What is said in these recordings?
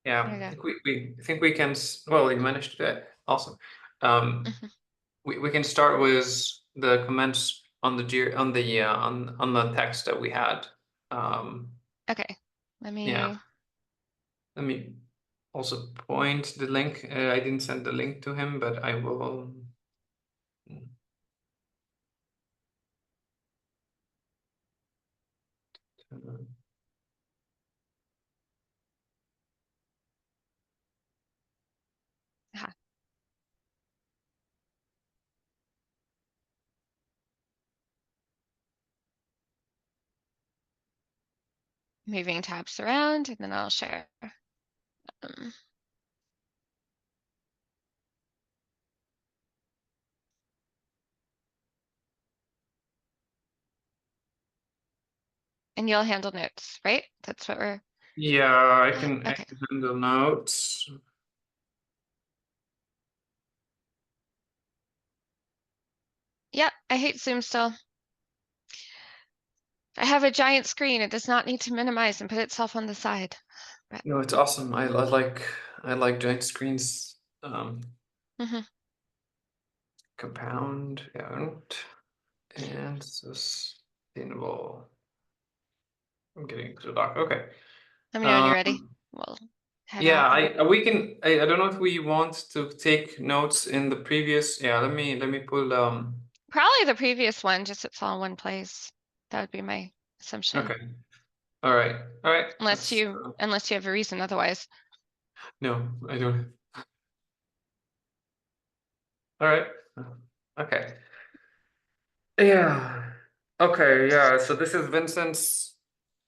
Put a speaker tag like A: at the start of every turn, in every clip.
A: Yeah,
B: There
A: I
B: you
A: think we can. Well, you managed to do it. Awesome.
B: go.
A: We can start with the comments on the on the text that we had.
B: Okay, let
A: Yeah,
B: me.
A: let me also point the link. I didn't send the link to him, but I will.
B: Aha. Moving tabs around, and then I'll share. And you'll handle notes, right? That's what we're.
A: Yeah, I can
B: Okay.
A: handle notes.
B: Yeah, I hate Zoom still. I have a giant screen. It does not need to minimize and put itself on the side. But...
A: No, it's awesome. I like giant screens. Compound and sustainable. I'm getting to the doc. Okay.
B: Let me know when you're ready. We'll head
A: Yeah,
B: out.
A: we can. I don't know if we want to take notes in the previous. Yeah, let me pull.
B: Probably the previous one, just it's all in one place. That would be my assumption.
A: Okay. All right. All right.
B: Unless you have a reason otherwise.
A: No, I don't. All right. Okay. Yeah. Okay. Yeah. So this is Vincent's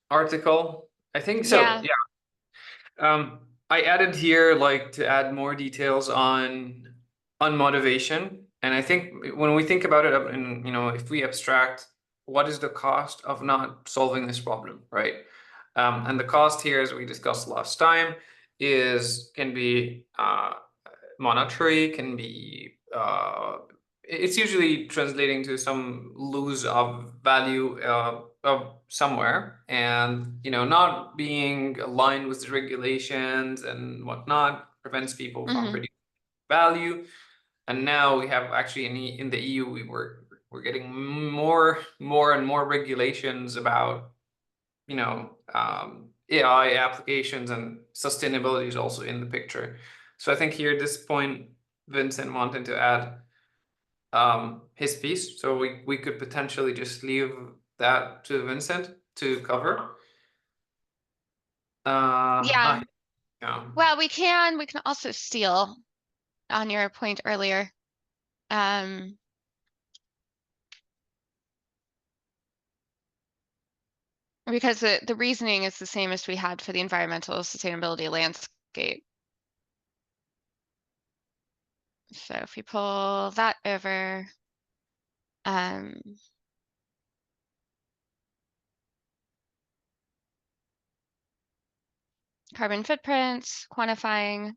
A: article. I think so.
B: Yeah.
A: Yeah. I added here like to add more details on motivation, and I think when we think about it, and if we abstract, what is the cost of not solving this problem, right? And the cost here, as we discussed last time, can be monetary, can be it's usually translating to some lose of value of somewhere, and not being aligned with the regulations and whatnot prevents people from producing value. And now we have actually in the EU we're getting more and more regulations about AI applications, and sustainability is also in the picture. So I think here at this point, Vincent wanted to add his piece. So we could potentially just leave that to Vincent to cover.
B: Yeah.
A: Yeah.
B: Well, we can also steal on your point earlier. Because the reasoning is the same as we had for the environmental sustainability landscape. So if we pull that over, carbon footprints, quantifying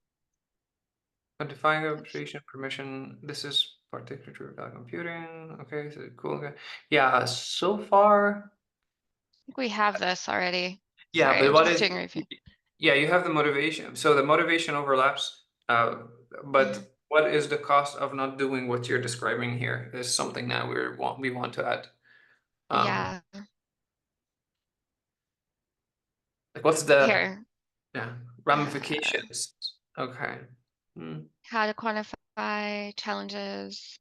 A: Application permission. This is particular to cloud computing. Okay, so cool. Okay. Yeah, so far.
B: I think we have this already.
A: Yeah,
B: Sorry,
A: but
B: I'm
A: what
B: just
A: is?
B: doing a review.
A: Yeah, you have the motivation. So the motivation overlaps. But what is the cost of not doing what you're describing here? Is something that we want to add.
B: Yeah.
A: Like what's the
B: Here.
A: ramifications? Okay.
B: How to quantify challenges.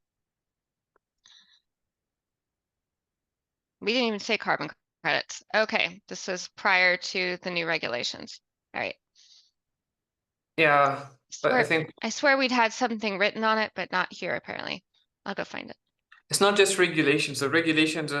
B: We didn't even say carbon credits. Okay, this was prior to the new regulations. All right.
A: Yeah, but
B: I swear we'd had something written on it, but not here apparently. I'll go find it.
A: it's not just regulations. So regulations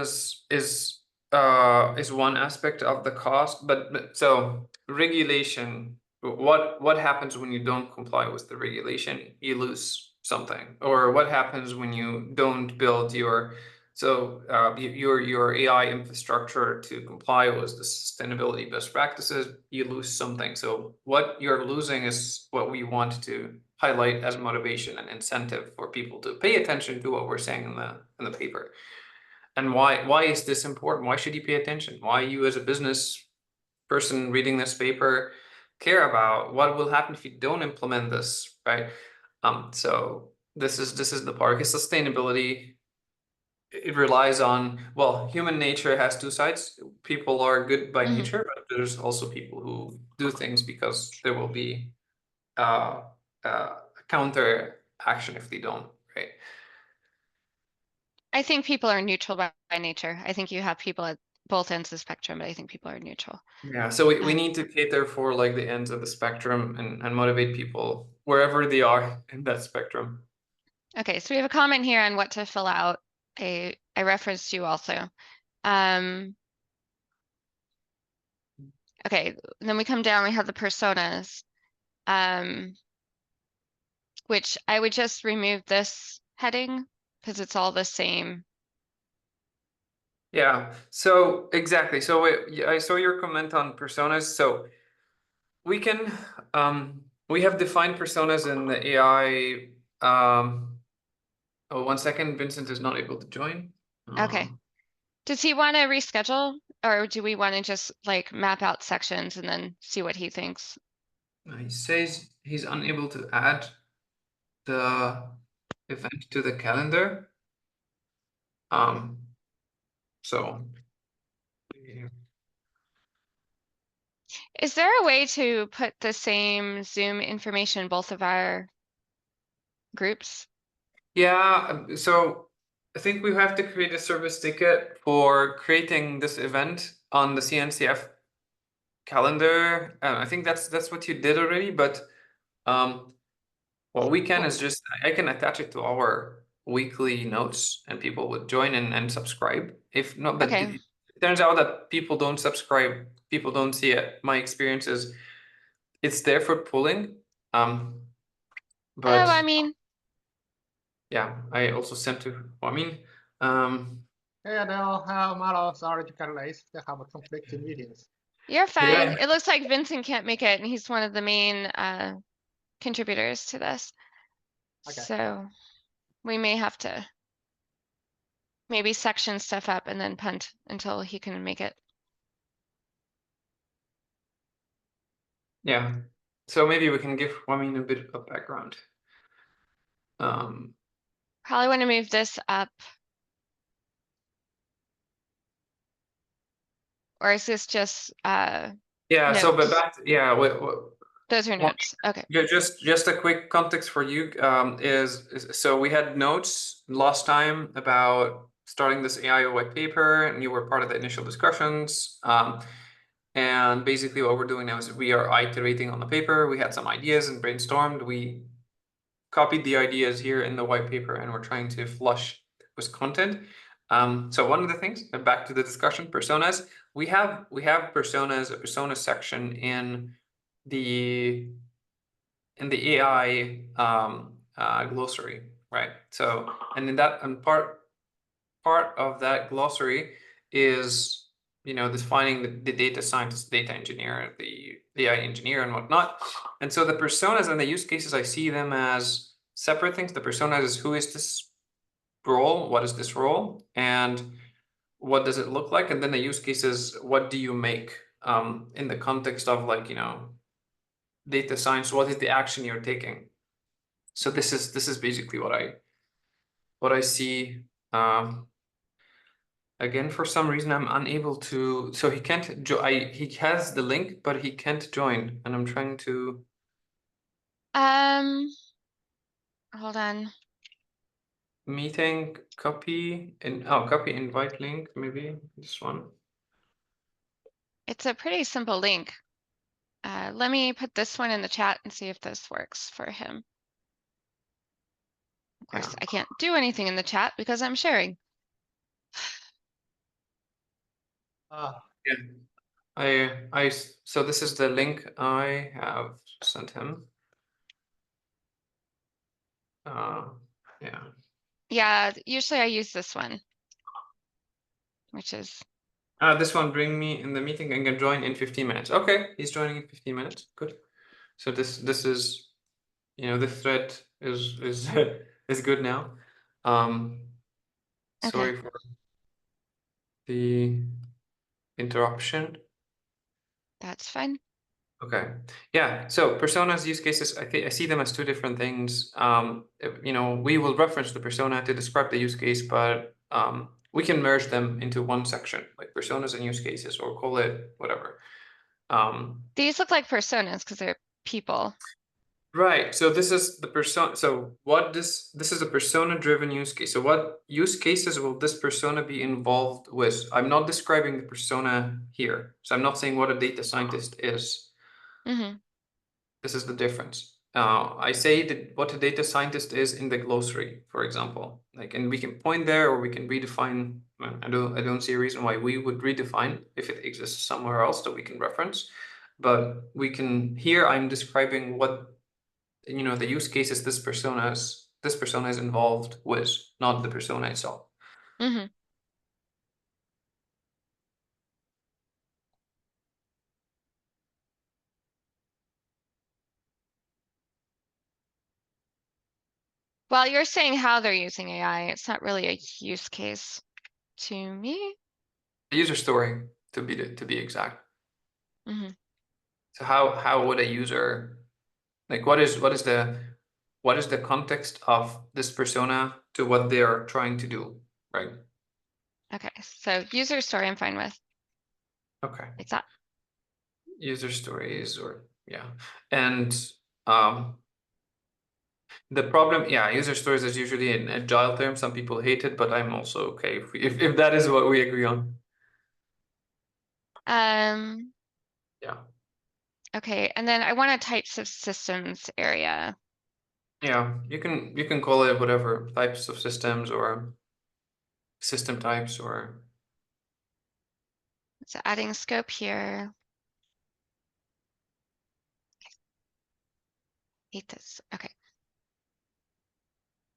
A: is one aspect of the cost, but so regulation, what happens when you don't comply with the regulation? You lose something. Or what happens when you don't build your AI infrastructure to comply with the sustainability best practices? You lose something. So what you're losing is what we want to highlight as motivation and incentive for people to pay attention to what we're saying in the paper. And why is this important? Why should you pay attention? Why you as a business person reading this paper care about. What will happen if you don't implement this, right? So this is the part. Because sustainability, it relies on, well, human nature has two sides. People are good by
B: Mhm.
A: nature, but there's also people who do things because there will be uh, counter action if they don't, right?
B: I think people are neutral by nature. I think you have people at both ends of the spectrum, but I think people are neutral.
A: Yeah, so we
B: Um,
A: need to cater for like the ends of the spectrum and motivate people wherever they are in that spectrum.
B: okay, so we have a comment here on what to fill out. I referenced you also. Um, okay, then we come down, we have the personas, which I would just remove this heading because it's all the same.
A: Yeah, so exactly. So I saw your comment on personas. So we can we have defined personas in the AI. Oh, 1 second, Vincent is not able to join.
B: Okay. Does he want to reschedule or do we want to just like map out sections and then see what he thinks?
A: He says he's unable to add the event to the calendar. Um, so
B: Is there a way to put the same Zoom information in both of our groups?
A: yeah, so I think we have to create a service ticket for creating this event on the CNCF calendar. I think that's what you did already, but what we can is just I can attach it to our weekly notes and people would join and subscribe. If not, but
B: Okay.
A: it turns out that people don't subscribe, people don't see it. My experience is it's there for pulling. Um,
B: Oh,
A: but
B: I mean,
A: yeah, I also sent to I mean, um,
C: Hey Adele, Malo, sorry to cut late. They have a conflicting meetings.
B: you're fine.
A: yeah,
B: It looks like Vincent can't make it and he's one of the main contributors to this.
C: Okay.
B: So we may have to maybe section stuff up and then punt until he can make it.
A: yeah. So maybe we can give Wamin a bit of background. Um,
B: Probably want to move this up. Or is this just
A: yeah. So, but
B: notes?
A: back, yeah.
B: Those are
A: Well,
B: notes. Okay.
A: yeah, just a quick context for you is so we had notes last time about starting this AI white paper, and you were part of the initial discussions. And basically, what we're doing now is we are iterating on the paper. We had some ideas and brainstormed. We copied the ideas here in the white paper, and we're trying to flush with content. So one of the things, back to the discussion, personas. We have personas, a persona section in the AI glossary, right? So, and in that, and part of that glossary is, defining the data scientist, data engineer, the AI engineer, and whatnot. And so the personas and the use cases, I see them as separate things. The personas is who is this role, what is this role, and what does it look like, and then the use cases, what do you make in the context of like data science, what is the action you're taking. So this is basically what I see. Again, for some reason, I'm unable to. So he can't. He has the link, but he can't join, and I'm trying to.
B: Um, hold on.
A: Meeting copy and copy invite link, maybe this one.
B: It's a pretty simple link. Let me put this one in the chat and see if this works for him. Of
A: Yeah.
B: course, I can't do anything in the chat because I'm sharing.
A: Yeah. So this is the link I have sent him. Yeah.
B: Yeah, usually I use this one, which is
A: This one bring me in the meeting and can join in 15 minutes. Okay, he's joining in 15 minutes. Good. So this is, the thread is is good now.
B: okay.
A: Sorry for the interruption.
B: That's fine.
A: Okay. Yeah. So personas, use cases, I see them as two different things. You know, we will reference the persona to describe the use case, but we can merge them into one section, like personas and use cases, or call it whatever.
B: These look like personas because they're people.
A: Right. So this is the persona. So what this is a persona-driven use case. So what use cases will this persona be involved with? I'm not describing the persona here. So I'm not saying what a data scientist is.
B: Mm-hmm.
A: This is the difference. I say that what a data scientist is in the glossary, for example. Like, and we can point there, or we can redefine. I don't see a reason why we would redefine if it exists somewhere else that we can reference. But we can here. I'm describing what, you know, the use cases this persona is involved with, not the persona itself.
B: Mm-hmm. Well, you're saying how they're using AI. It's not really a use case to me.
A: The user story, to be exact.
B: Mm-hmm.
A: So how would a user, like, what is the context of this persona to what they are trying to do, right?
B: Okay, so user story I'm fine with.
A: Okay.
B: Like that.
A: User stories, or yeah. And um the problem, yeah, user stories is usually an agile term. Some people hate it, but I'm also okay if that is what we agree on. Yeah.
B: Okay, and then I want a types of systems area.
A: Yeah, you can call it whatever, types of systems or system types, or
B: So adding scope here. Hate this. Okay.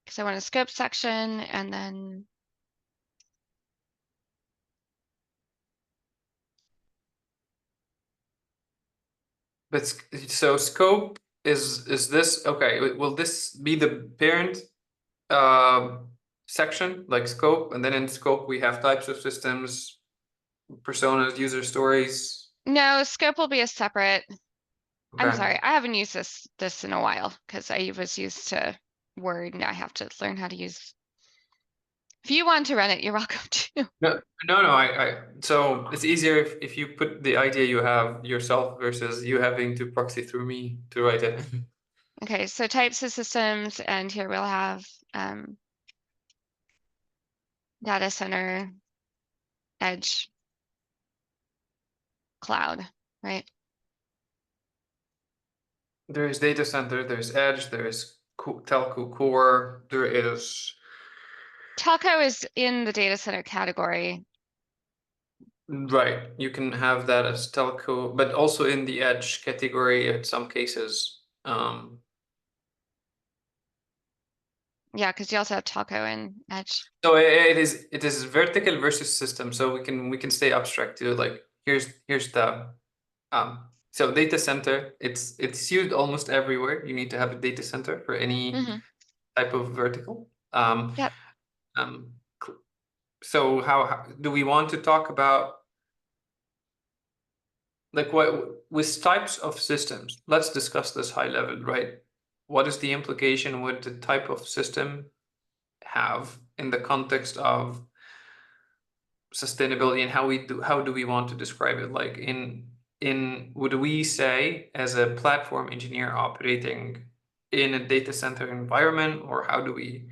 B: Because I want a scope section and then
A: but so scope is this okay? Will this be the parent section, like scope, and then in scope we have types of systems, personas, user stories?
B: no, scope will be a separate. I'm
A: Okay.
B: sorry, I haven't used this in a while because I was used to Word. Now I have to learn how to use. If you want to run it, you're welcome to.
A: No, so it's easier if you put the idea you have yourself versus you having to proxy through me to write it.
B: Okay, so types of systems, and here we'll have data center, edge, cloud, right?
A: There is data center, there's edge, there is telco core, there is
B: Telco is in the data center category.
A: right. You can have that as telco, but also in the edge category in some cases.
B: Yeah, because you also have telco and edge.
A: So it is vertical versus system. So we can stay abstract too. Like here's the so data center. It's used almost everywhere. You need to have a data center for any
B: Mm-hmm.
A: type of vertical.
B: Yep.
A: So how do we want to talk about, like, what with types of systems? Let's discuss this high level, right? What is the implication would the type of system have in the context of sustainability, and how do we want to describe it? Like would we say as a platform engineer operating in a data center environment, or how do we?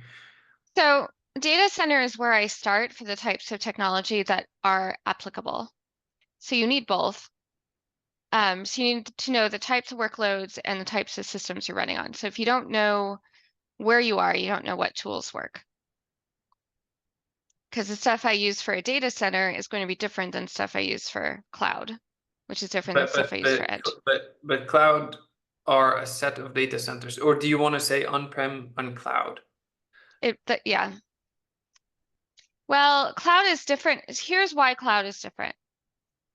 B: So data center is where I start for the types of technology that are applicable. So you need both. So you need to know the types of workloads and the types of systems you're running on. So if you don't know where you are, you don't know what tools work. Because the stuff I use for a data center is going to be different than stuff I use for cloud, which is different than stuff I use for edge.
A: But cloud are a set of data centers, or do you want to say on-prem and cloud?
B: Yeah. Well, cloud is different. Here's why cloud is different.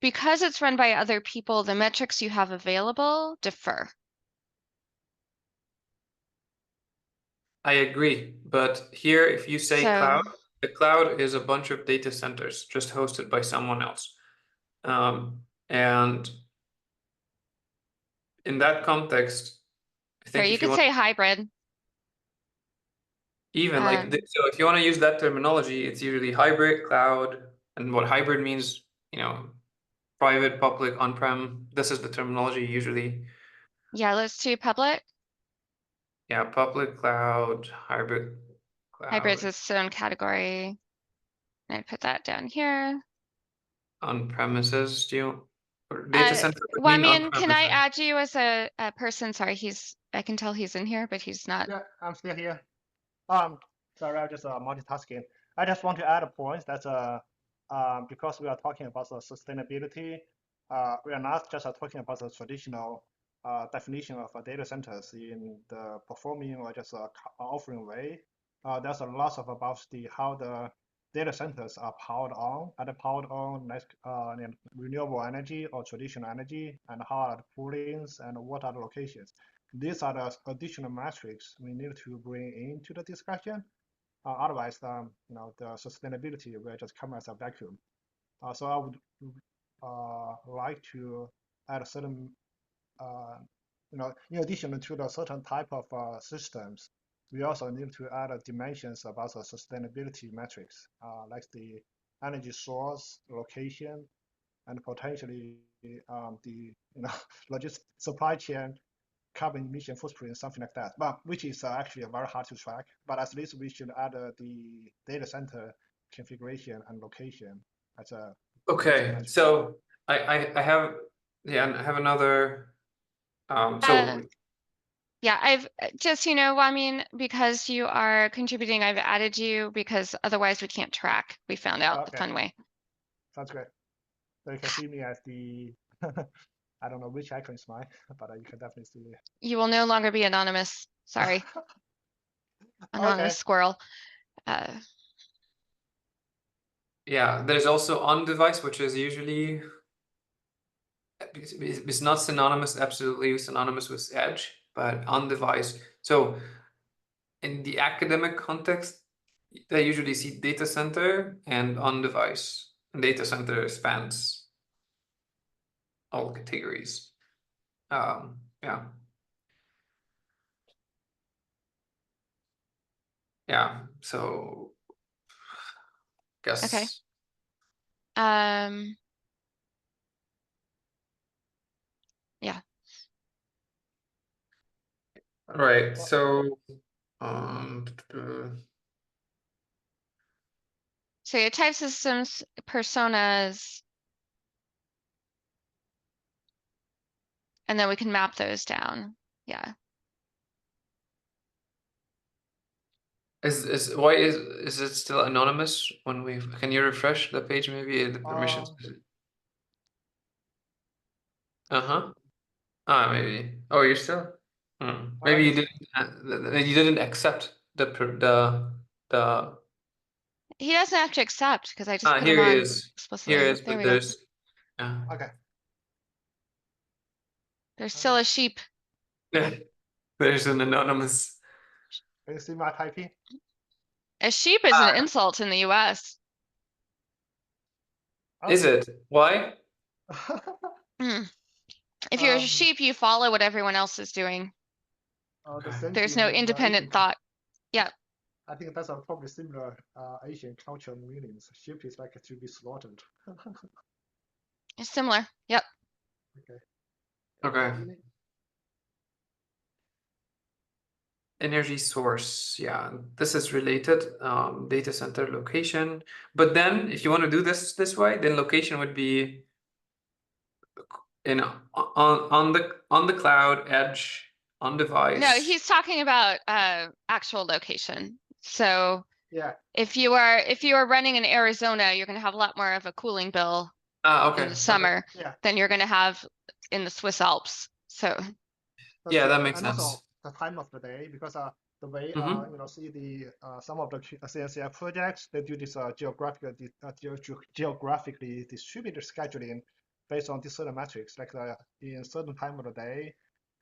B: Because it's run by other people, the metrics you have available differ.
A: I agree, but here, if you say
B: So,
A: cloud, the cloud is a bunch of data centers just hosted by someone else. And in that context, I
B: Or
A: think
B: you
A: if you
B: could
A: want
B: say hybrid.
A: even like
B: Um,
A: so if you want to use that terminology, it's usually hybrid, cloud, and what hybrid means, private, public, on-prem. This is the terminology usually.
B: yeah, let's do public.
A: Yeah, public cloud, hybrid
B: Hybrid's
A: cloud,
B: its own category. And I'd put that down here.
A: on-premises. Or data center would
B: Well, I
A: mean
B: mean, can I
A: on-premises.
B: add you as a person? Sorry, I can tell he's in here, but he's not.
C: Yeah, I'm still here. Sorry, I'm just multitasking. I just want to add a point that because we are talking about the sustainability, we are not just talking about the traditional definition of data centers in the performing or just offering way. There's a lot of about how the data centers are powered on, either powered on renewable energy or traditional energy, and how are the poolings and what are the locations. These are the additional metrics we need to bring into the discussion. Otherwise, the sustainability will just come as a vacuum. So I would like to add a certain, in addition to the certain type of systems, we also need to add dimensions about the sustainability metrics, like the energy source, location, and potentially the supply chain carbon emission footprint, something like that. But which is actually very hard to track. But at least we should add the data center configuration and location as a basic
A: Okay,
C: metric.
A: so I have I have another so
B: Yeah, I've just, I mean, because you are contributing, I've added you because otherwise we can't track. We found out the
C: Okay,
B: fun way.
C: sounds great. So you can see me as the I don't know which icon is mine, but you can definitely see it.
B: You will no longer be anonymous. Sorry, anonymous
C: Okay.
B: squirrel. Uh,
A: yeah, there's also on device, which is usually it's not synonymous, absolutely synonymous with edge, but on device. So in the academic context, they usually see data center and on device. Data center spans all categories. Yeah. Yeah. So
B: okay.
A: guess
B: Yeah.
A: right.
C: Well,
A: So
B: So your type systems, personas, and then we can map those down. Yeah.
A: why is it still anonymous when we can you refresh the page maybe the permissions? Uh-huh. Ah, maybe. Oh, you're still. Maybe
C: let me see.
A: you didn't accept the.
B: He doesn't have to accept because I just put him
A: Here he
B: on
A: is. Here
B: explicitly.
A: is,
B: There
A: but
B: we go.
A: there's. Yeah.
C: Okay.
B: There's still a sheep.
A: There's an anonymous.
C: Can you see my typing?
B: A sheep is an insult in the US.
A: Is
C: Okay.
A: it? Why?
B: If you're a sheep, you follow what everyone else is doing.
C: The same
B: There's
C: thing
B: no
C: in the Asian.
B: independent thought. Yeah,
C: I think that's probably similar Asian cultural meanings. Sheep is like to be slaughtered.
B: it's similar. Yep.
C: Okay.
A: Okay.
C: Continue.
A: Energy source. Yeah, this is related. Data center location. But then, if you want to do this way, then location would be on the cloud, edge, on
B: No,
A: device.
B: he's talking about actual location. So
C: Yeah.
B: if you are running in Arizona, you're going to have a lot more of a cooling bill
A: Ah,
B: in
A: okay.
B: the summer
C: Yeah.
B: than you're going to have in the Swiss Alps. So
C: That's
A: Yeah,
C: true.
A: that makes
C: And also
A: sense.
C: the time of the day, because the way
A: Mm-hmm.
C: see the some of the CNCF projects, they do this geographically distributed scheduling based on these certain metrics. Like in certain time of the day,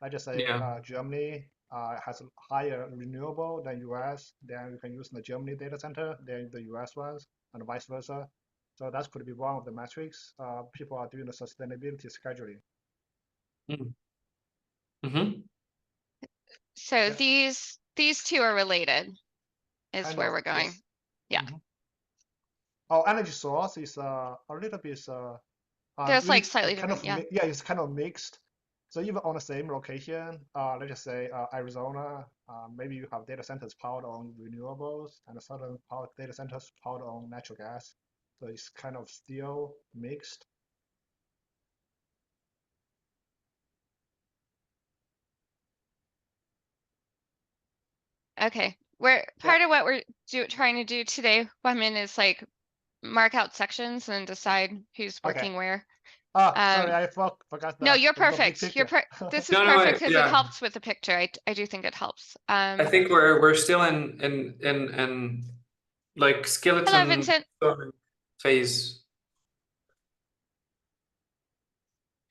C: I just say
A: Yeah.
C: Germany has higher renewable than US, then you can use the Germany data center than the US ones, and vice versa. So that could be one of the metrics. People are doing the sustainability scheduling.
A: Mm. Mm-hmm.
B: So
C: Yeah.
B: these two are related, is
C: Kind
B: where
C: of,
B: we're going.
C: yes.
B: Yeah.
C: Mhm. Our energy source is a little bit
B: There's like
C: really
B: slightly
C: kind
B: different,
C: of
B: yeah.
C: yeah, it's kind of mixed. So even on the same location, let's just say Arizona, maybe you have data centers powered on renewables and certain power data centers powered on natural gas. So it's kind of still mixed.
B: Okay. We're
C: Yeah.
B: part of what we're trying to do today, Women, is like mark out sections and decide who's
C: Okay.
B: working where.
C: Sorry, I forgot
B: No, you're
C: the big
B: perfect.
C: picture.
B: This is
A: No, no,
B: perfect because it
A: yeah.
B: helps with the picture. I do think it helps.
A: I think we're still in like
B: Hello,
A: skeleton
B: Vincent.
A: phase.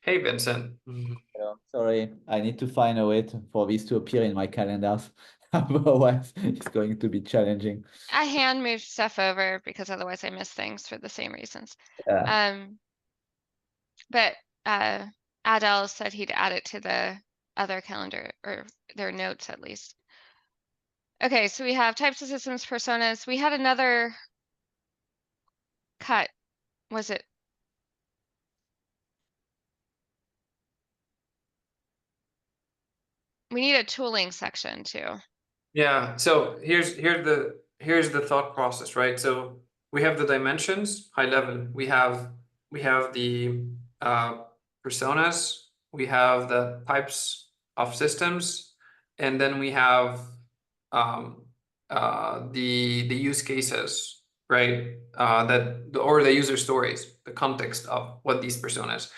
A: Hey, Vincent.
D: Hello. Sorry, I need to find a way for this to appear in my calendars. Otherwise, it's going to be challenging.
B: I hand moved stuff over because otherwise I miss things for the same reasons.
D: Yeah.
B: But Adele said he'd add it to the other calendar, or their notes at least. Okay, so we have types of systems, personas. We had another cut. Was it? We need a tooling section too.
A: Yeah, so here's the thought process, right? So we have the dimensions, high level. We have the personas, we have the types of systems, and then we have the use cases, right? Or the user stories, the context of what these personas.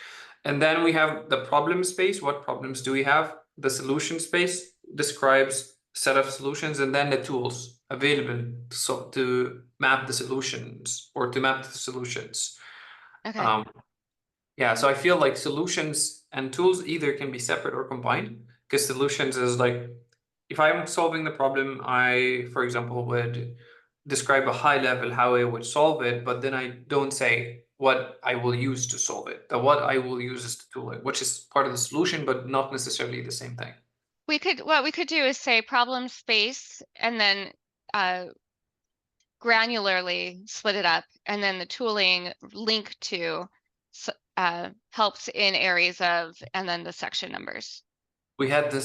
A: And then we have the problem space. What problems do we have? The solution space describes set of solutions, and then the tools available to map the solutions or to map the solutions.
B: Okay.
A: Yeah, so I feel like solutions and tools either can be separate or combined, because solutions is like, if I'm solving the problem, I, for example, would describe a high level how I would solve it, but then I don't say what I will use to solve it. The what I will use is the tool, which is part of the solution, but not necessarily the same thing.
B: What we could do is say problem space and then granularly split it up, and then the tooling link to helps in areas of, and then the section numbers.
A: We had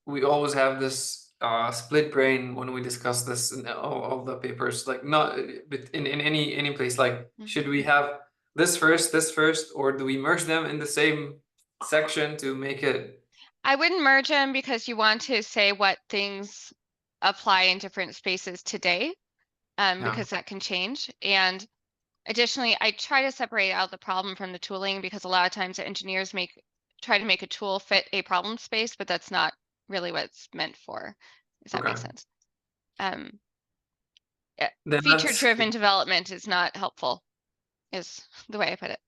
A: we always have this split brain when we discuss this in all the papers, like not in any place, like should we have this first, or do we merge them in the same section to make it?
B: I wouldn't merge them because you want to say what things apply in different spaces today, because that can change. And additionally, I try to separate out the problem from the tooling, because a lot of times the engineers try to make a tool fit a problem space, but that's not really what it's meant for. Does that make
A: Okay.
B: sense?
A: Then
B: Feature-driven development is not helpful, is the way I put it.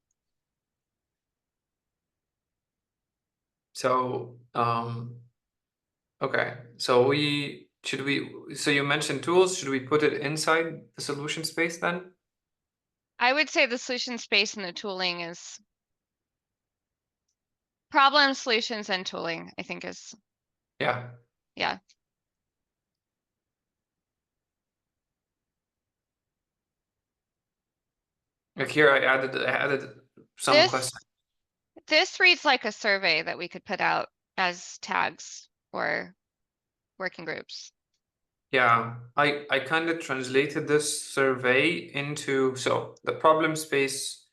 A: So okay, so so you mentioned tools, should we put it inside the solution space then?
B: I would say the solution space and the tooling is problem, solutions, and tooling, I think is,
A: Yeah.
B: yeah.
A: Like here I added some questions.
B: This reads like a survey that we could put out as tags or working groups.
A: Yeah, I kind of translated this survey into, so the problem space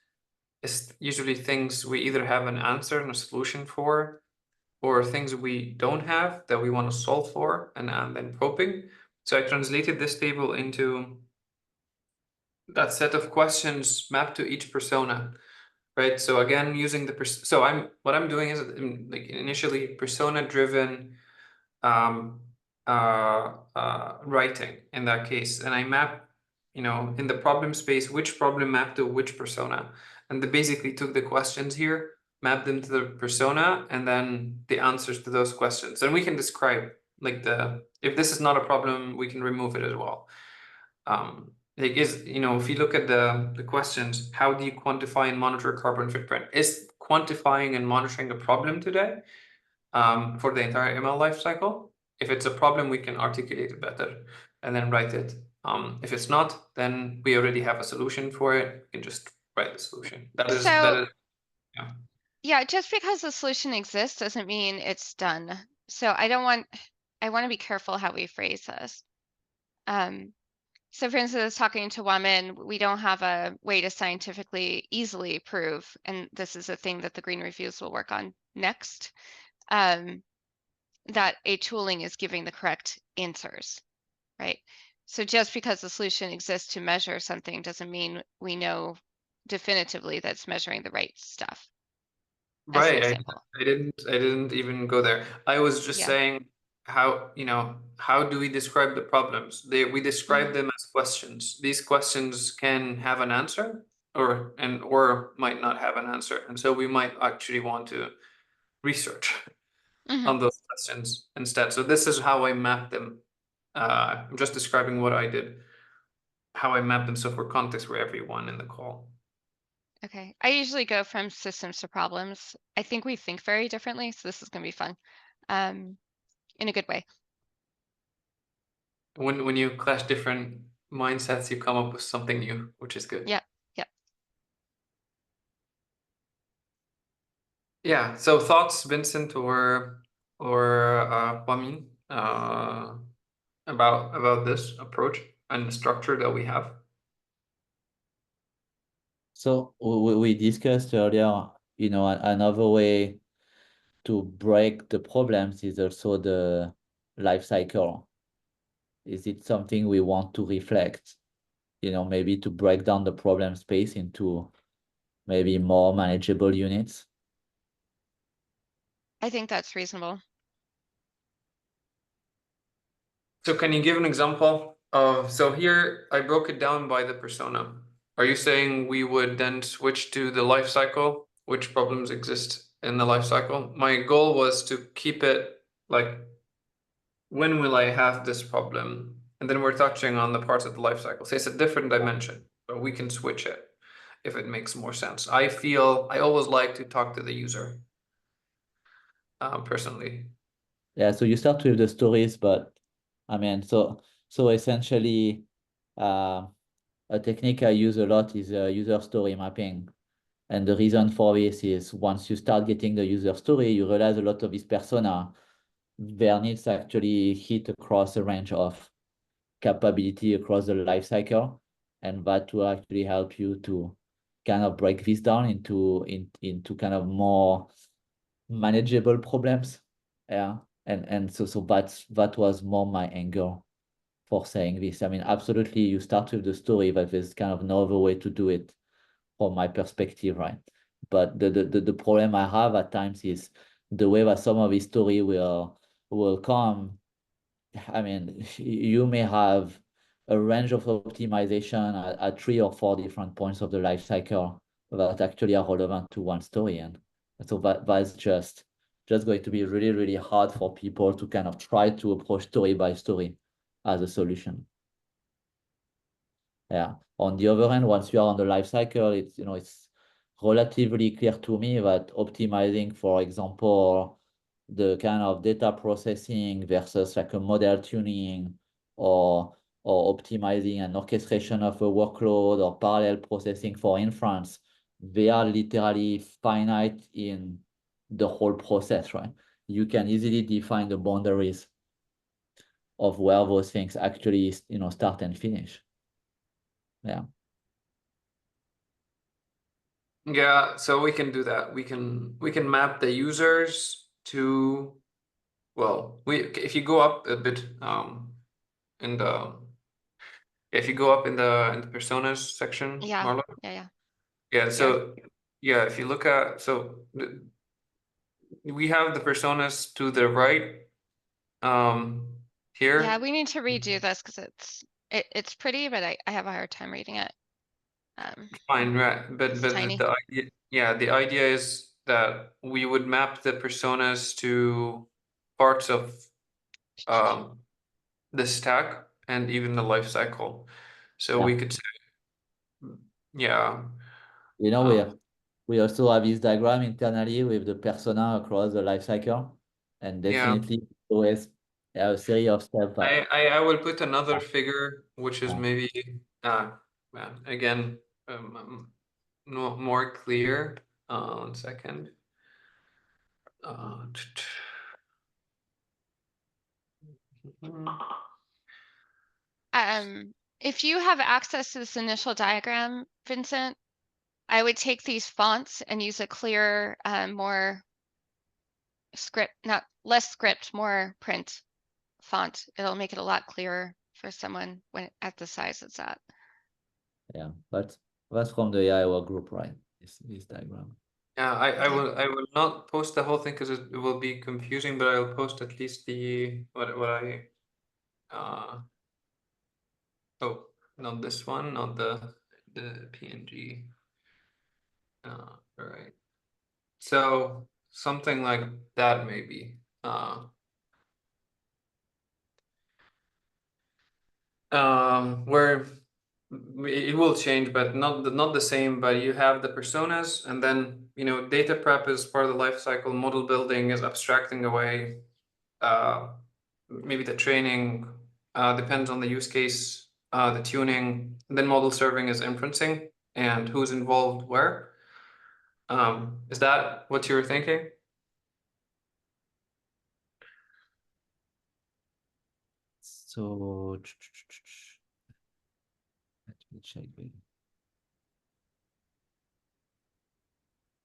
A: is usually things we either have an answer and a solution for, or things we don't have that we want to solve for, and then probing. So I translated this table into that set of questions mapped to each persona, right? So again, using what I'm doing is like initially persona driven writing in that case, and I map, in the problem space, which problem mapped to which persona, and they basically took the questions here, mapped them to the persona, and then the answers to those questions. And we can describe like if this is not a problem, we can remove it as well. Like if you look at the questions, how do you quantify and monitor carbon footprint? Is quantifying and monitoring a problem today? for the entire ML lifecycle. If it's a problem, we can articulate it better and then write it. If it's not, then we already have a solution for it. We can just write the solution. That is,
B: So
A: yeah.
B: yeah, just because the solution exists doesn't mean it's done. So I want to be careful how we phrase this. So for instance, talking to women, we don't have a way to scientifically easily prove, and this is a thing that the Green Reviews will work on next, that a tooling is giving the correct answers, right? So just because the solution exists to measure something doesn't mean we know definitively that's measuring the right stuff. As an
A: Right.
B: example.
A: I didn't even go there. I was just
B: Yeah.
A: saying how, how do we describe the problems? We describe them as questions. These questions can have an answer or might not have an answer. And so we might actually want to research on those questions instead. So this is how I map them. I'm just describing what I did, how I map them. So for context for everyone in the call.
B: Okay. I usually go from systems to problems. I think we think very differently, so this is going to be fun, in a good way.
A: When you clash different mindsets, you come up with something new, which is good.
B: Yeah. Yeah.
A: Yeah. So thoughts, Vincent or Kwamin, about this approach and the structure that we have.
D: So we discussed earlier, another way to break the problems is also the life cycle. Is it something we want to reflect? Maybe to break down the problem space into maybe more manageable units?
B: I think that's reasonable.
A: So can you give an example of, so here I broke it down by the persona. Are you saying we would then switch to the life cycle? Which problems exist in the life cycle? My goal was to keep it like, when will I have this problem? And then we're touching on the parts of the life cycle. So it's a different dimension, but we can switch it if it makes more sense. I always like to talk to the user, personally.
D: Yeah, so you start with the stories, but I mean, so essentially, a technique I use a lot is user story mapping. And the reason for this is once you start getting the user story, you realize a lot of this persona, their needs actually hit across a range of capability across the life cycle. And that will actually help you to kind of break this down into kind of more manageable problems. Yeah. And so that was more my angle for saying this. I mean, absolutely, you start with the story, but there's kind of no other way to do it from my perspective, right? But the problem I have at times is the way that some of these story will come. I mean, you may have a range of optimization at 3 or 4 different points of the life cycle that actually are relevant to one story. And so that's just going to be really, really hard for people to kind of try to approach story by story as a solution. Yeah. On the other hand, once you are on the life cycle, it's relatively clear to me that optimizing, for example, the kind of data processing versus like a model tuning or optimizing an orchestration of a workload or parallel processing for inference, they are literally finite in the whole process, right? You can easily define the boundaries of where those things actually, start and finish. Yeah.
A: Yeah, so we can do that. We can map the users to, well, if you go up a bit in the if you go up in the personas section,
B: Yeah.
A: Marla.
B: Yeah.
A: Yeah, so yeah, if you look at, so we have the personas to the right here.
B: Yeah, we need to redo this because it's pretty, but I have a hard time reading it.
A: Fine, right. But
B: It's tiny.
A: the idea, yeah, the idea is that we would map the personas to parts of the stack and even the life cycle. So
D: Yeah.
A: we could say, yeah.
D: You know, we also have this diagram internally with the persona across the life cycle. And
A: Yeah.
D: definitely always a series of steps that
A: I will put another figure, which is
D: Yeah.
A: maybe again no more clear. 1 second.
B: If you have access to this initial diagram, Vincent, I would take these fonts and use a clear, more script, not less script, more print font. It'll make it a lot clearer for someone when at the size it's at.
D: Yeah, but that's from the AI work group, right? This diagram.
A: Yeah, I
B: Okay.
A: will not post the whole thing because it will be confusing, but I'll post at least the what I oh, not this one, not the PNG. All right. So something like that maybe. Where it will change, but not the same. But you have the personas, and then data prep is part of the life cycle. Model building is abstracting away. Maybe the training depends on the use case, the tuning, and then model serving is inferencing and who's involved where. Is that what you were thinking?
D: So let me check.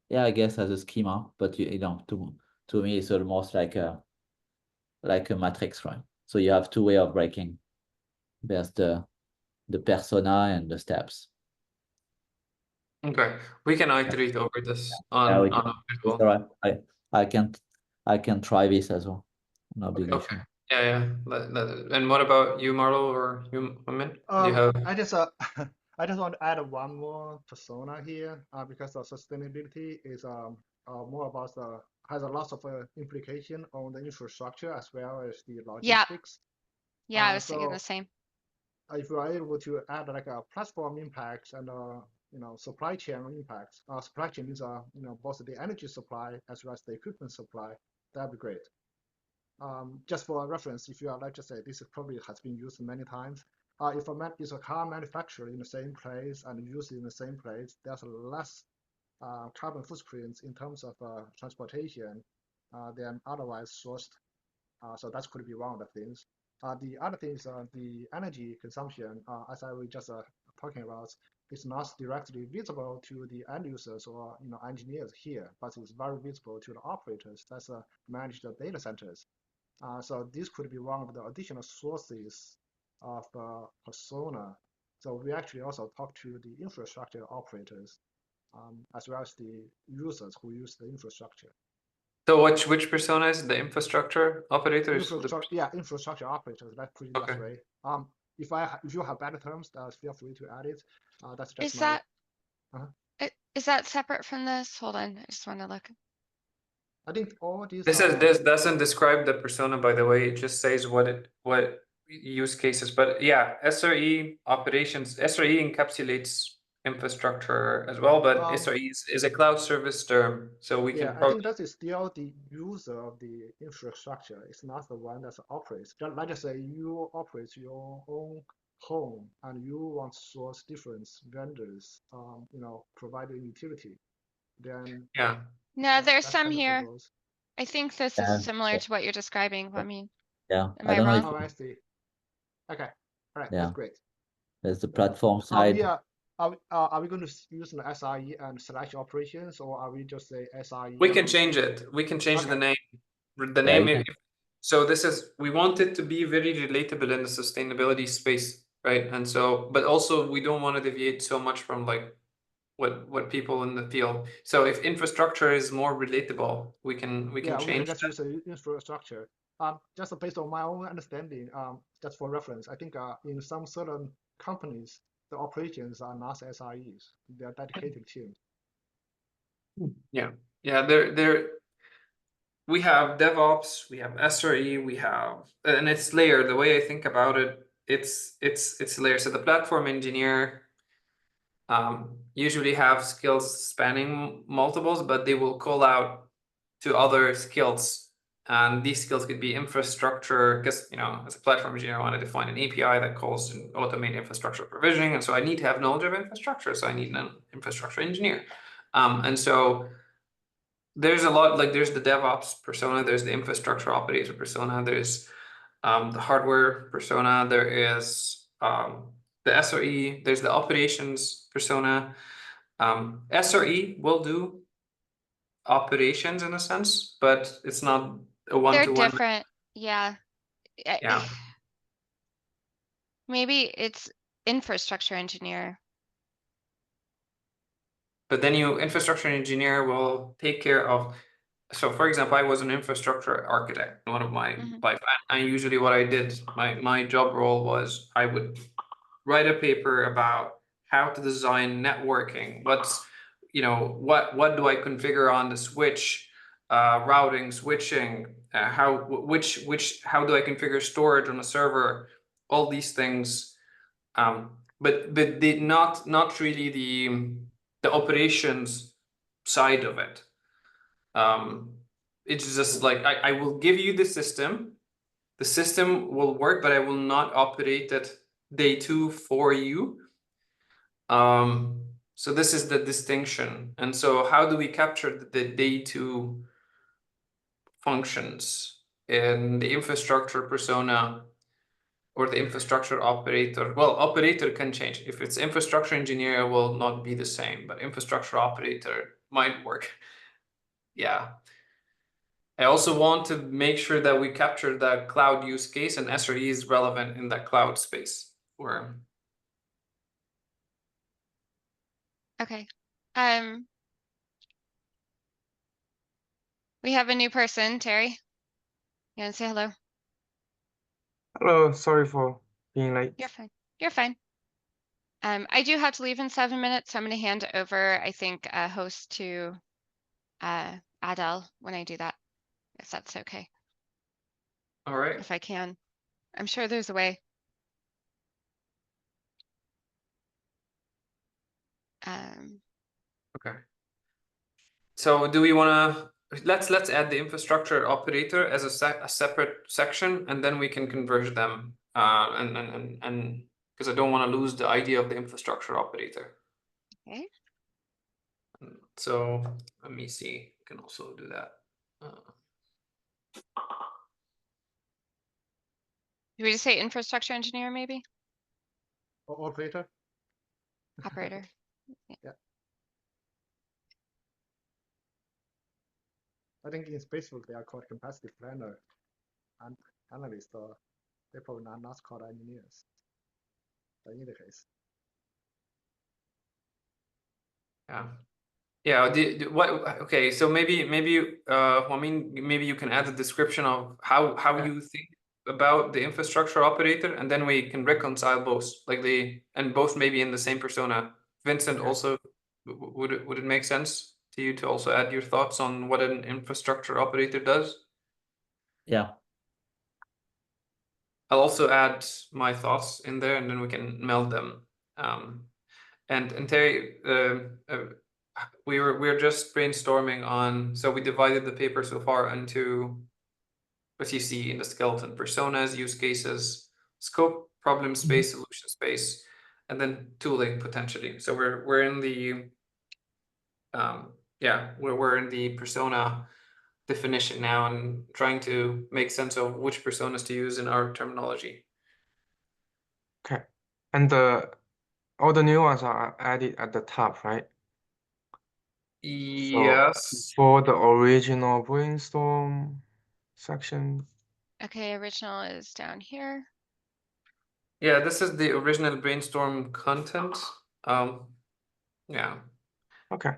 D: Yeah, I guess as a schema, but you know, to me, it's almost like a matrix, right? So you have two way of breaking. There's the persona and the steps.
A: Okay, we can iterate over this on
D: Yeah,
A: a
D: it's
A: visual.
D: all right. I can try this as well. No big
A: Okay.
D: issue.
A: Yeah. And what about you, Marlo, or you, Amin? Do you have?
C: I just I just want to add one more persona here because the sustainability is more about the has a lot of implication on the infrastructure as well as the
B: Yeah.
C: logistics.
B: Yeah, I was thinking the
C: So
B: same.
C: if you are able to add like a platform impacts and supply chain impacts, supply chain is both the energy supply as well as the equipment supply, that'd be great. Just for reference, if you are, let's just say, this probably has been used many times. If a car manufactured in the same place and used in the same place, there's less carbon footprints in terms of transportation than otherwise sourced. So that could be one of the things. The other thing is the energy consumption, as I was just talking about, is not directly visible to the end users or engineers here, but it's very visible to the operators that manage the data centers. So this could be one of the additional sources of persona. So we actually also talk to the infrastructure operators as well as the users who use the infrastructure.
A: So which persona is the infrastructure operators?
C: Infrastructure operators. Let's put it that way. If you have better terms, feel free to add it. That's just
B: Is
C: my.
B: that is that separate from this? Hold on, I just want to look.
C: I think all these.
A: This doesn't describe the persona, by the way. It just says what use cases. But yeah, SRE operations. SRE encapsulates infrastructure as well, but SRE is a cloud service term, so we can
C: I
A: probably.
C: think that is still the user of the infrastructure. It's not the one that operates. Let's just say you operate your own home and you want to source different vendors, provide a utility. Then
A: Yeah.
B: No, there's
C: that's
B: some
C: kind of
B: here.
C: those.
B: I think this is similar to what you're describing. I mean,
D: Yeah,
B: am
D: I
B: I
D: don't know
B: wrong?
D: if
C: Oh, I see. Okay, all right,
D: yeah,
C: that's great.
D: there's the platform
C: Are we
D: side.
C: are we going to use the SRE and slash operations, or are we just say SRE?
A: We can change it. We can change the
C: Okay.
A: name. The
D: Yeah,
A: name.
D: you can.
A: So we want it to be very relatable in the sustainability space, right? And so, but also we don't want to deviate so much from like what people in the field. So if infrastructure is more relatable, we can
C: We can
A: change
C: just
A: that.
C: use the infrastructure. Just based on my own understanding, just for reference, I think in some certain companies, the operations are not SREs; they are dedicated teams.
A: Yeah, we have DevOps, we have SRE, we have, and it's layered. The way I think about it, it's layered. So the platform engineer usually have skills spanning multiples, but they will call out to other skills And these skills could be infrastructure, because, you know, as a platform engineer, I want to define an API that calls and automate infrastructure provisioning. And so I need to have knowledge of infrastructure. So I need an infrastructure engineer. And so there's a lot, like there's the DevOps persona, there's the infrastructure operator persona, there's the hardware persona, there is the SRE, there's the operations persona. SRE will do operations in a sense, but it's not a one-to-one.
B: They're different. Yeah.
A: Yeah.
B: Maybe it's infrastructure engineer.
A: But then infrastructure engineer will take care of, so for example, I was an infrastructure architect, one of my life, and usually what I did, my job role was I would write a paper about how to design networking. What's, you know, what do I configure on the switch, routing, switching, how do I configure storage on a server, all these things. But not really the operations side of it. It's just like I will give you the system will work, but I will not operate it day two for you. So this is the distinction. And so how do we capture the day two functions in the infrastructure persona or the infrastructure operator? Well, operator can change. If it's infrastructure engineer, it will not be the same, but infrastructure operator might work. Yeah. I also want to make sure that we capture the cloud use case, and SRE is relevant in that cloud space.
B: Okay. We have a new person, Terry. You want to say hello?
E: Hello, sorry for being late.
B: You're fine. You're fine. I do have to leave in 7 minutes, so I'm going to hand over, I think, a host to Adele when I do that, if that's okay.
A: All right.
B: If I can. I'm sure there's a way.
A: Okay. So do we want to let's add the infrastructure operator as a separate section, and then we can converge them. And because I don't want to lose the idea of the infrastructure operator.
B: Okay.
A: So let me see. We can also do that.
B: Do we just say infrastructure engineer, maybe?
C: Or operator.
B: Operator.
C: Yeah. I think in Facebook they are called capacity planner and analyst, or they probably not called engineers. But in the case.
A: Yeah. Yeah. What? Okay. So maybe I mean, maybe you can add a description of how you think about the infrastructure operator, and then we can reconcile both, like and both maybe in the same persona. Vincent, also, would it make sense to you to also add your thoughts on what an infrastructure operator does?
D: Yeah.
A: I'll also add my thoughts in there, and then we can meld them. And Terry, we're just brainstorming on. So we divided the paper so far into what you see in the skeleton: personas, use cases, scope, problem space, solution space, and then tooling potentially. So we're in the we're in the persona definition now and trying to make sense of which personas to use in our terminology.
E: Okay, and all the new ones are added at the top, right?
A: Yes.
E: So for the original brainstorm section.
B: Okay, original is down here.
A: Yeah, this is the original brainstorm content. Yeah.
E: Okay.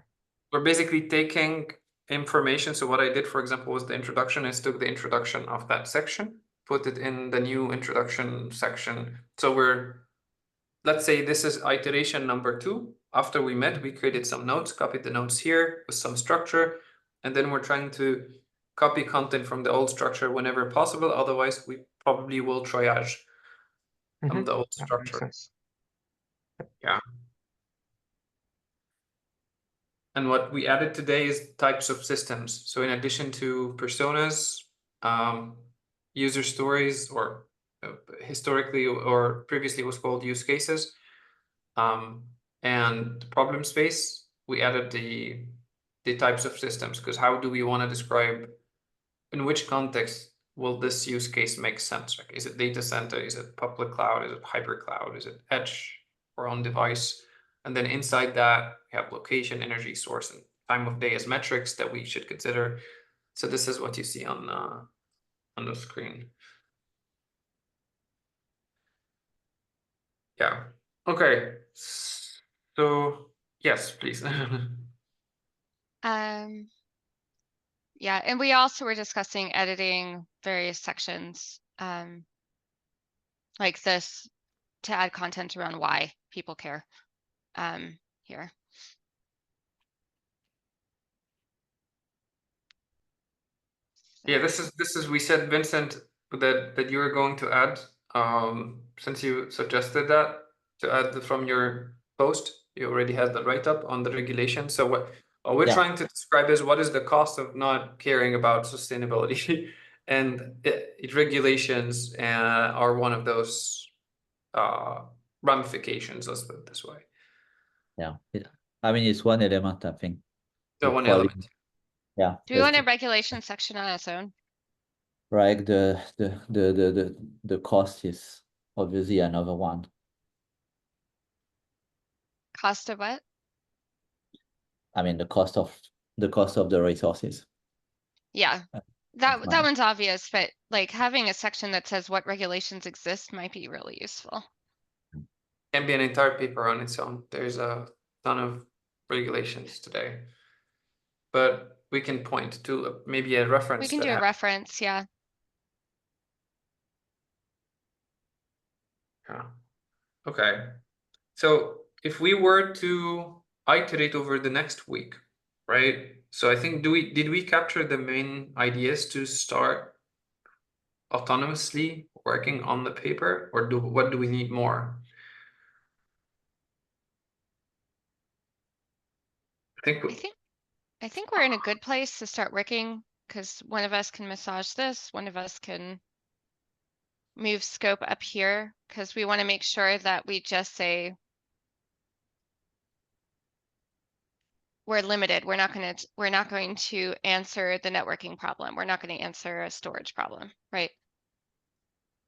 A: We're basically taking information. So what I did, for example, was the introduction. I took the introduction of that section, put it in the new introduction section. So let's say this is iteration number 2. After we met, we created some notes, copied the notes here with some structure, and then we're trying to copy content from the old structure whenever possible. Otherwise, we probably will triage the old structure.
E: That makes sense.
A: Yeah. And what we added today is types of systems. So in addition to personas, user stories, or historically or previously was called use cases. And problem space, we added the types of systems, because how do we want to describe in which context will this use case make sense? Like, is it data center? Is it public cloud? Is it hybrid cloud? Is it edge or on device? And then inside that, we have location, energy source, and time of day as metrics that we should consider. So this is what you see on the screen. Yeah. Okay. So yes, please.
B: Yeah, and we also were discussing editing various sections, like this, to add content around why people care, here.
A: Yeah, this is we said, Vincent, that you were going to add, since you suggested that, to add from your post. You already had the write-up on the regulation. So what we're
D: Yeah.
A: trying to describe is what is the cost of not caring about sustainability, and regulations are one of those ramifications. Let's put it this way.
D: Yeah. I mean, it's one element, I think.
A: So
D: The
A: one
D: quality,
A: element.
D: yeah.
B: Do we
D: that's
B: want a
D: the-
B: regulation section on its own?
D: Right, the cost is obviously another one.
B: Cost of what?
D: I mean, the cost of the resources.
B: Yeah,
D: That's
B: that
D: mine.
B: one's obvious, but like having a section that says what regulations exist might be really useful.
A: Can be an entire paper on its own. There's a ton of regulations today, but we can point to maybe a reference.
B: We can
A: that
B: do a
A: has-
B: reference, yeah.
A: Yeah. Okay. So if we were to iterate over the next week, right? So I think did we capture the main ideas to start autonomously working on the paper, or what do we need more?
B: I think we're in a good place to start working, because one of us can massage this, one of us can move scope up here, because we want to make sure that we just say we're limited. We're not going to answer the networking problem. We're not going to answer a storage problem, right?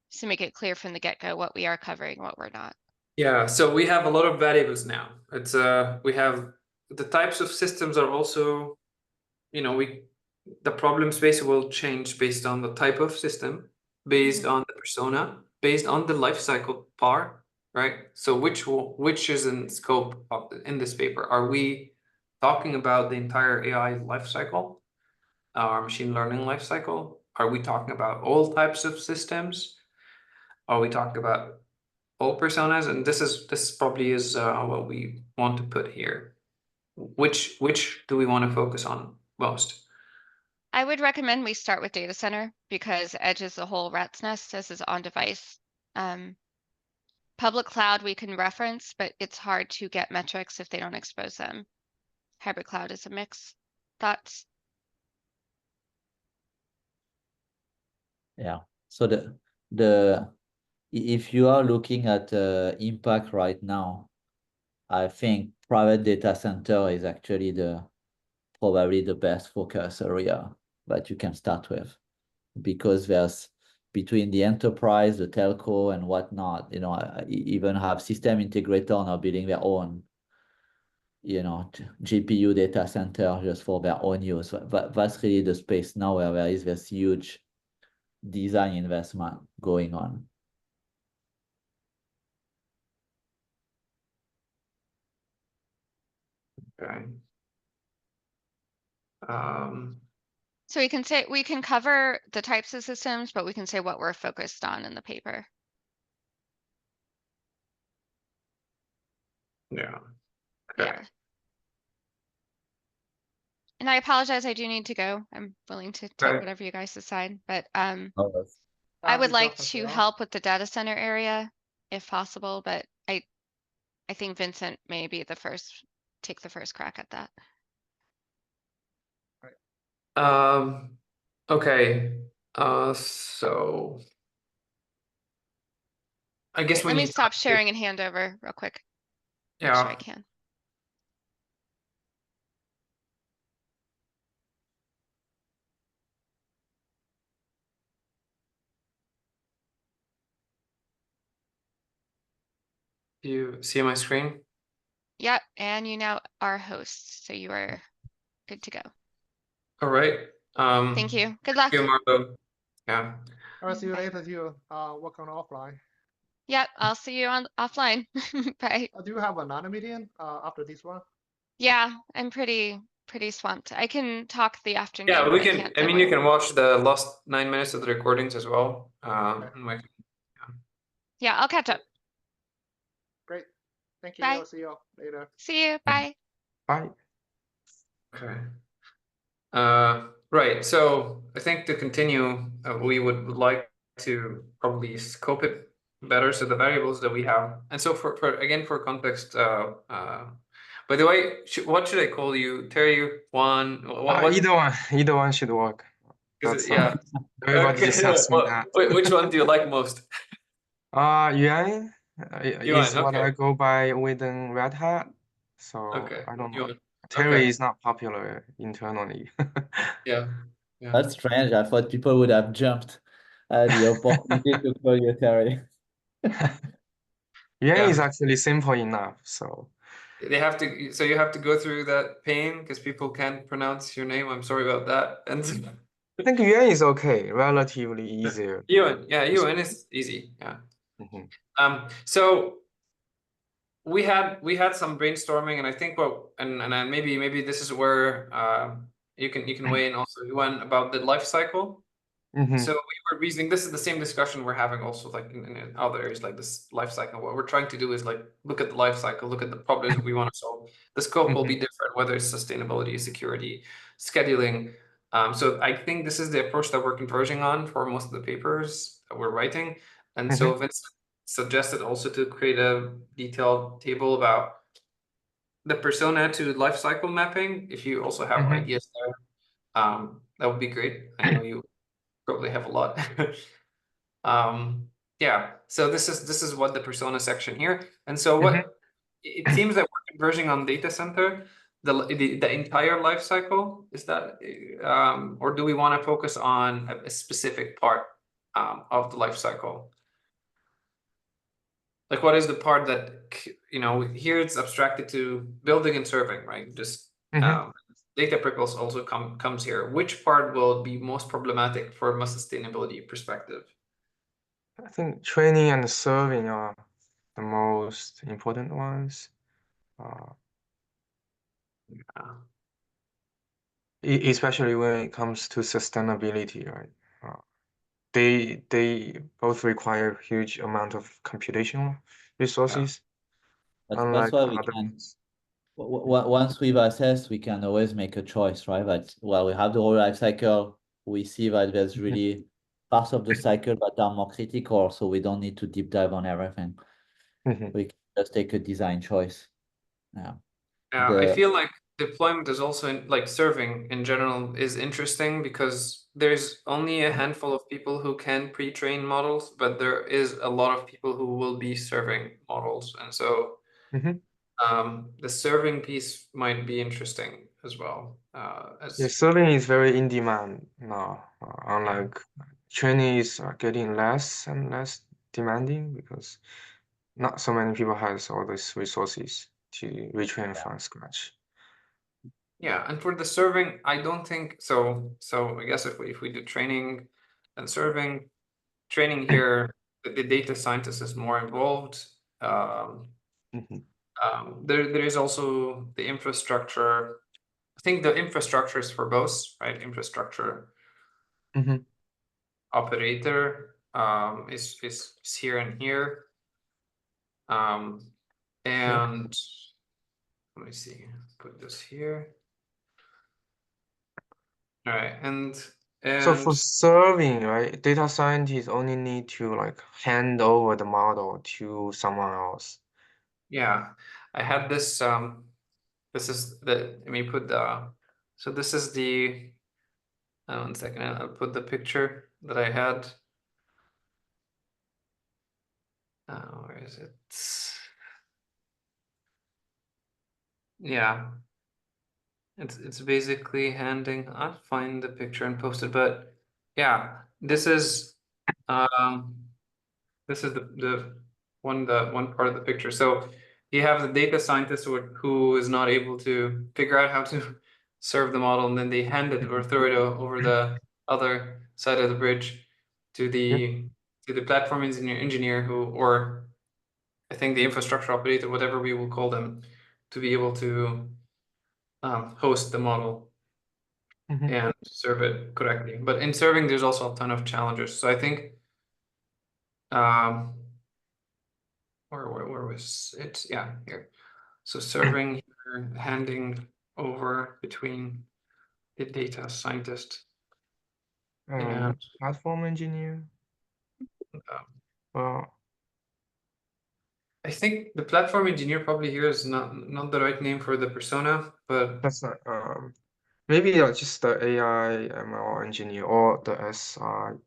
B: So make it clear from the get-go what we are covering, what we're not.
A: Yeah, so we have a lot of variables now. It's we have the types of systems are also, the problem space will change based on the type of system, based on the persona, based on the life cycle part, right? So which is in scope in this paper? Are we talking about the entire AI life cycle, our machine learning life cycle? Are we talking about all types of systems? Are we talking about all personas? And this probably is what we want to put here. Which do we want to focus on most?
B: I would recommend we start with data center, because edge is the whole rat's nest. This is on device. Public cloud we can reference, but it's hard to get metrics if they don't expose them. Hybrid cloud is a mix. Thoughts?
D: Yeah. So if you are looking at impact right now, I think private data center is actually probably the best focus area that you can start with, because there's between the enterprise, the telco, and whatnot, I even have system integrator now building their own, GPU data center just for their own use. That's really the space now where there is this huge design investment going on.
A: Okay.
B: So we can say, we can cover the types of systems, but we can say what we're focused on in the paper.
A: Yeah. Okay.
B: Yeah. And I apologize, I do need to go. I'm willing to take
A: Okay.
B: whatever you guys decide, but
D: Oh,
B: I would
C: we
B: like
C: just as
B: to
C: well.
B: help with the data center area if possible, but I think Vincent may be take the first crack at that.
A: Okay. So I guess
B: Wait,
A: we
B: let me
A: need
B: stop sharing and hand over real quick. Make sure I
A: yeah.
B: can.
A: Do you see my screen?
B: Yep, and you now are host, so you are good to go.
A: All right.
B: Thank you. Good luck.
A: Thank you, Marco. Yeah.
C: I'll see you
B: Bye.
C: later. You work on offline.
B: Yep, I'll see you on offline. Bye.
C: Do you have another meeting after this one?
B: Yeah, I'm pretty swamped. I can talk the afternoon,
A: Yeah,
B: but
A: we
B: I
A: can.
B: can't
A: I
B: the
A: mean, you
B: morning.
A: can watch the last 9 minutes of the recordings as well.
B: Yeah, I'll catch up.
C: Great. Thank you.
B: Bye.
C: I'll see you later.
B: See you. Bye.
E: Bye.
A: Okay. Right. So I think to continue, we would like to probably scope it better. So the variables that we have, and so for again for context, by the way, what should I call you, Terry? Juan? What?
E: Either one should work. That's
A: Yeah.
E: everybody just asks me that.
A: Which one do you like most?
E: Yuan is
A: Yuan.
E: what
A: Okay.
E: I go by within Red Hat. So
A: Okay.
E: I don't know.
A: Yuan.
E: Terry
A: Okay.
E: is not popular internally.
A: Yeah. Yeah.
D: That's strange. I thought people would have jumped at the opportunity to call you Terry.
E: Yuan is
A: Yeah.
E: actually simple enough. So
A: They have to. So you have to go through that pain because people can't pronounce your name. I'm sorry about that. And
E: I think Yuan is okay, relatively easier.
A: Yuan. Yeah, Yuan is easy. Yeah.
E: Mhm.
A: So we had some brainstorming, and I think and maybe this is where you can weigh in also, Yuan, about the life cycle.
E: Mhm.
A: So we were reasoning, this is the same discussion we're having also like in other areas like this life cycle. What we're trying to do is like look at the life cycle, look at the problems we want to solve. The scope will be different, whether it's sustainability, security, scheduling. So I think this is the approach that we're converging on for most of the papers that we're writing. And so Vince suggested also to create a detailed table about the persona to life cycle mapping. If you also have ideas there, that would be great. I know you probably have a lot. Yeah, so this is what the persona section here. And so what it seems that we're converging on data center, the entire life cycle. Is that or do we want to focus on a specific part of the life cycle? Like, what is the part that, here it's abstracted to building and serving, right? Just data prickles also comes here. Which part will be most problematic from a sustainability perspective?
E: I think training and serving are the most important ones. Especially when it comes to sustainability, right? They both require huge amount of computational resources,
D: That's
E: unlike
D: why we
E: other
D: can.
E: ones.
D: Once we've assessed, we can always make a choice, right? That well, we have the whole life cycle. We see that there's really parts of the cycle that are more critical, so we don't need to deep dive on everything. We can just take a design choice. Yeah.
A: I feel like deployment is also like serving in general is interesting because there's only a handful of people who can pre-train models, but there is a lot of people who will be serving models, and so the serving piece might be interesting as well.
E: Yeah, serving is very in demand now. Unlike training is getting less and less demanding because not so many people has all these resources to retrain from scratch.
A: Yeah, and for the serving, I don't think so. So I guess if we do training and serving, training here, the data scientist is more involved. There is also the infrastructure. I think the infrastructure is for both, right? Infrastructure operator is here and here. And let me see, put this here. All right, and
E: so for serving, right, data scientists only need to like hand over the model to someone else.
A: Yeah, I had this. This is the. Let me put the. So this is the. 1 second. I'll put the picture. that I had. Where is it? Yeah, it's basically handing. I'll find the picture and post it, but yeah, this is the one part of the picture. So you have the data scientist who is not able to figure out how to serve the model, and then they hand it or throw it over the other side of the bridge to the platform engineer who, or I think the infrastructure operator, whatever we will call them, to be able to host the model and serve it correctly. But in serving, there's also a ton of challenges. So I think where was it? Yeah, here. So serving here, handing over between the data scientist and
E: Platform engineer. Well,
A: I think the platform engineer probably here is not the right name for the persona, but
E: that's not maybe just the AI ML engineer or the SRE.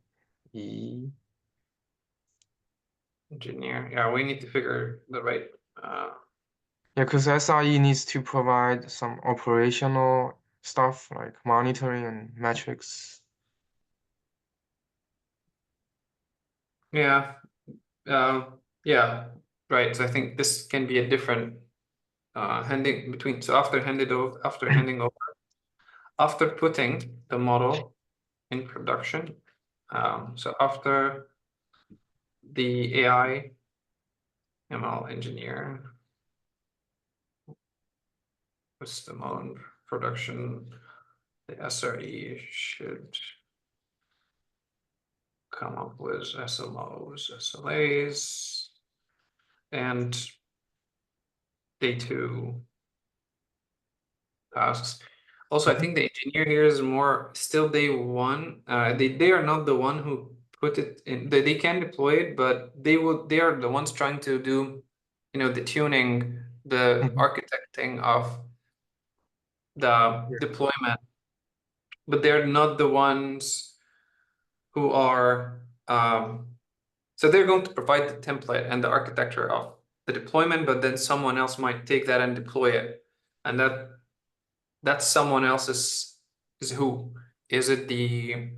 A: engineer. Yeah, we need to figure the right.
E: Yeah, because SRE needs to provide some operational stuff like monitoring and metrics.
A: Yeah, yeah, right. So I think this can be a different handing between. So after handing over, after putting the model in production, so after the AI ML engineer puts the model in production, the SRE should come up with SLOs, SLAs, and day 2 tasks. Also, I think the engineer here is more still day 1. They are not the one who put it in. They can deploy it, but they are the ones trying to do, the tuning, the architecting of the deployment. But they're not the ones who are. So they're going to provide the template and the architecture of the deployment, but then someone else might take that and deploy it, and that someone else is who? Is it the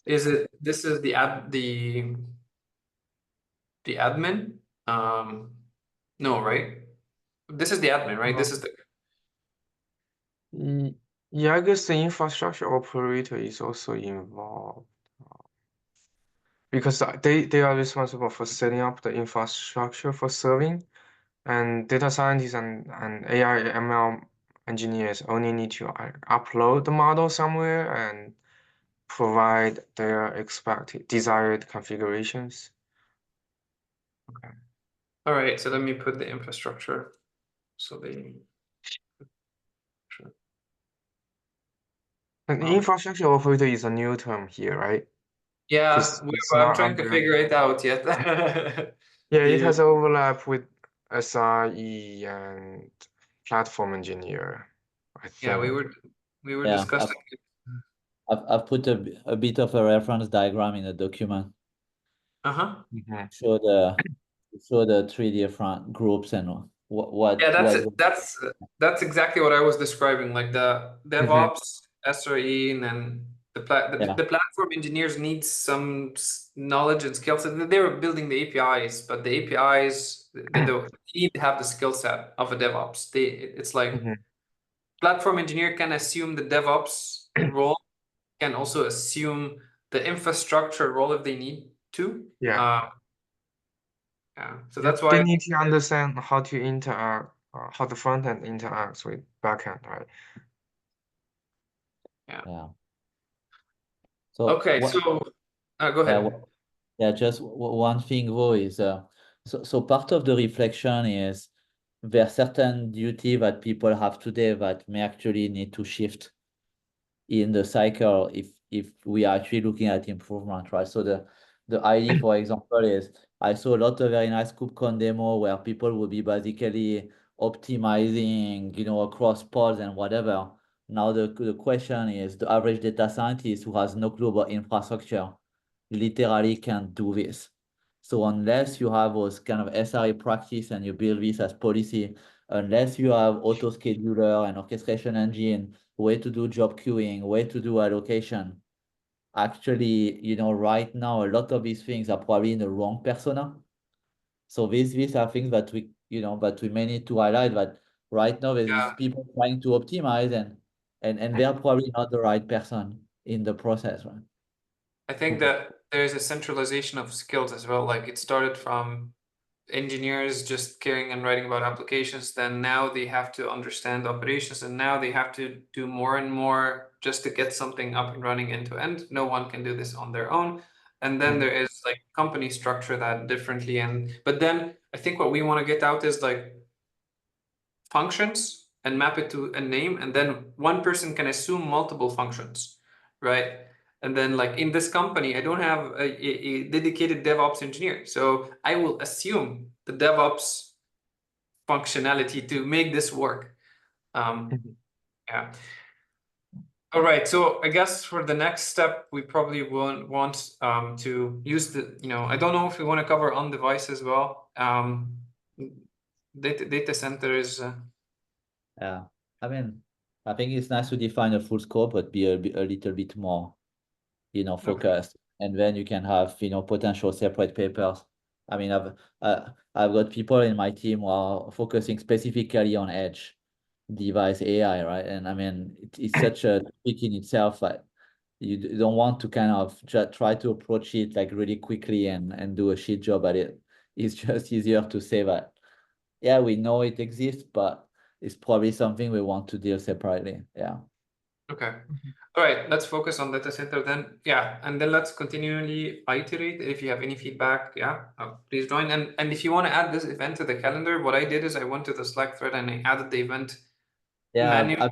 A: this is the admin? No, right? This is the admin, right? This is the
E: Yeah, I guess the infrastructure operator is also involved because they are responsible for setting up the infrastructure for serving, and data scientists and AI ML engineers only need to upload the model somewhere and provide their expected desired configurations.
A: okay. All right, so let me put the infrastructure. So
E: And the infrastructure operator is a new term here, right?
A: yeah,
E: It's
A: I'm
E: not
A: trying to
E: under.
A: figure it out yet.
E: Yeah, it has overlap with SRE and platform engineer, I think.
A: Yeah, we were
D: Yeah,
A: discussing it.
D: I've put a bit of a reference diagram in the document. Show the 3 different groups and what
A: Yeah, that's exactly what I was describing, like the DevOps, SRE, and then the platform engineers need some knowledge and skill set. They were building the APIs, but the APIs they need to have the skill set of a DevOps. It's like platform engineer can assume the DevOps role, can also assume the infrastructure role if they need to.
E: Yeah.
A: So that's why
E: they need to understand how to interact, how the front end interacts with backend, right?
D: Yeah. So
A: okay, so go ahead.
D: Yeah, just one thing though is so part of the reflection is there are certain duty that people have today that may actually need to shift in the cycle if we are actually looking at improvement, right? So the idea, for example, is I saw a lot of very nice KubeCon demo where people would be basically optimizing, across pods and whatever. Now the question is, the average data scientist who has no clue about infrastructure literally can't do this. So unless you have those kind of SRE practice and you build this as policy, unless you have auto scheduler and orchestration engine, way to do job queuing, way to do allocation, actually, right now, a lot of these things are probably in the wrong persona. So these are things that we may need to highlight, that right now there's people trying to optimize and they're probably not the right person in the process, right?
A: I think that there's a centralization of skills as well. Like it started from engineers just caring and writing about applications, then now they have to understand operations, and now they have to do more and more just to get something up and running end to end. No one can do this on their own. And then there is like company structure that differently. But then I think what we want to get out is like functions and map it to a name, and then one person can assume multiple functions, right? And then like in this company, I don't have a dedicated DevOps engineer. So I will assume the DevOps functionality to make this work. Yeah. All right. So I guess for the next step, we probably won't want to use I don't know if we want to cover on device as well. Data center is.
D: Yeah. I mean, I think it's nice to define a full scope, but be a little bit more, focused. And then you can have, potential separate papers. I mean, I've got people in my team who are focusing specifically on edge device AI, right? And I mean, it's such a topic in itself that you don't want to kind of just try to approach it like really quickly and do a shit job at it. It's just easier to say that, yeah, we know it exists, but it's probably something we want to deal separately. Yeah.
A: Okay. All right, let's focus on data center then. Yeah, and then let's continually iterate. If you have any feedback, please join. And if you want to add this event to the calendar, what I did is I went to the Slack thread and I added the event manually.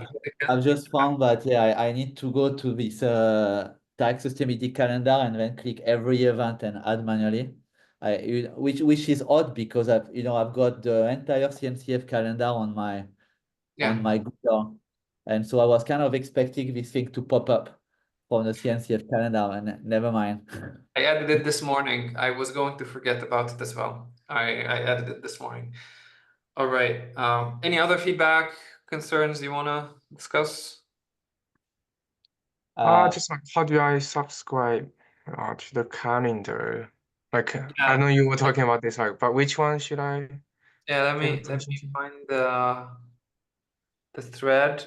D: I've just found that I need to go to this TAG sustainability calendar and then click every event and add manually. Which is odd because I've got the entire CNCF calendar on my Google. And so I was kind of expecting this thing to pop up from the CNCF calendar, and never mind.
A: I added it this morning. I was going to forget about it as well. I added it this morning. All right. Any other feedback, concerns you want to discuss?
E: Just like, how do I subscribe to the calendar? Like, I
A: Yeah.
E: know you were talking about this, like, but which one should I
A: Yeah, let
E: pay
A: me
E: attention to?
A: find the thread.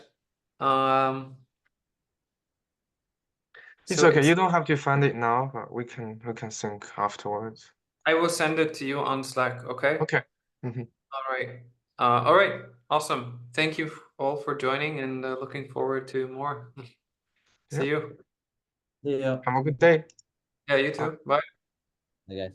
E: It's
A: So
E: okay. You don't have to find it now, but we can sync afterwards.
A: I will send it to you on Slack. Okay.
E: Okay.
A: All right. All right. Awesome. Thank you all for joining, and looking forward to more. See you.
D: Yeah.
E: Have a good day.
A: Yeah, you too. Bye.
D: Okay.